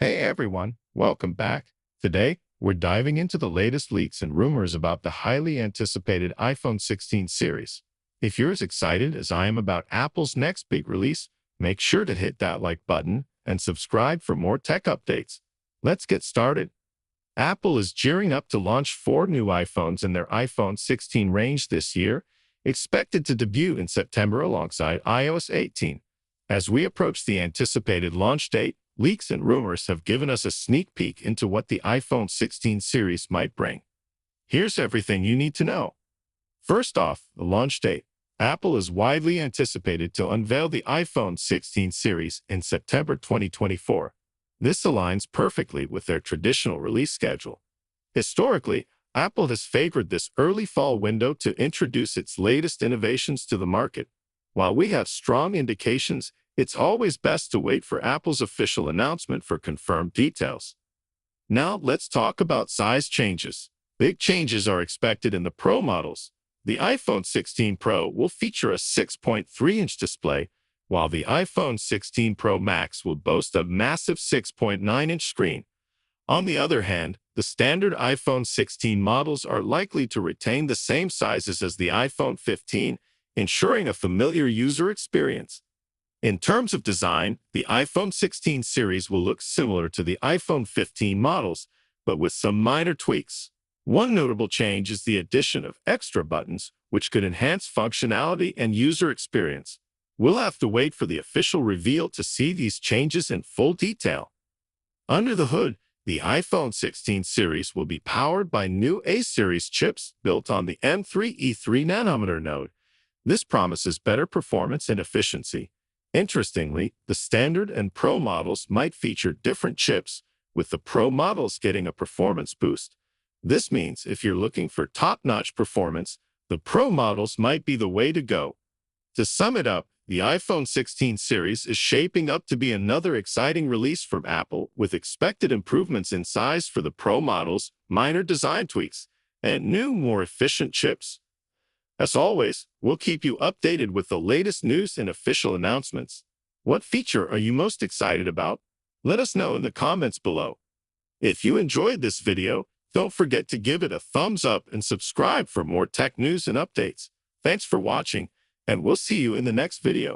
Hey everyone, welcome back. Today, we're diving into the latest leaks and rumors about the highly anticipated iPhone 16 series. If you're as excited as I am about Apple's next big release, make sure to hit that like button and subscribe for more tech updates. Let's get started. Apple is gearing up to launch four new iPhones in their iPhone 16 range this year, expected to debut in September alongside iOS 18. As we approach the anticipated launch date, leaks and rumors have given us a sneak peek into what the iPhone 16 series might bring. Here's everything you need to know. First off, the launch date. Apple is widely anticipated to unveil the iPhone 16 series in September 2024. This aligns perfectly with their traditional release schedule. Historically, Apple has favored this early fall window to introduce its latest innovations to the market. While we have strong indications, it's always best to wait for Apple's official announcement for confirmed details. Now, let's talk about size changes. Big changes are expected in the Pro models. The iPhone 16 Pro will feature a 6.3-inch display, while the iPhone 16 Pro Max will boast a massive 6.9-inch screen. On the other hand, the standard iPhone 16 models are likely to retain the same sizes as the iPhone 15, ensuring a familiar user experience. In terms of design, the iPhone 16 series will look similar to the iPhone 15 models, but with some minor tweaks. One notable change is the addition of extra buttons, which could enhance functionality and user experience. We'll have to wait for the official reveal to see these changes in full detail. Under the hood, the iPhone 16 series will be powered by new A-series chips built on the M3 E3 nanometer node. This promises better performance and efficiency. Interestingly, the standard and Pro models might feature different chips, with the Pro models getting a performance boost. This means if you're looking for top-notch performance, the Pro models might be the way to go. To sum it up, the iPhone 16 series is shaping up to be another exciting release from Apple, with expected improvements in size for the Pro models, minor design tweaks, and new, more efficient chips. As always, we'll keep you updated with the latest news and official announcements. What feature are you most excited about? Let us know in the comments below. If you enjoyed this video, don't forget to give it a thumbs up and subscribe for more tech news and updates. Thanks for watching, and we'll see you in the next video.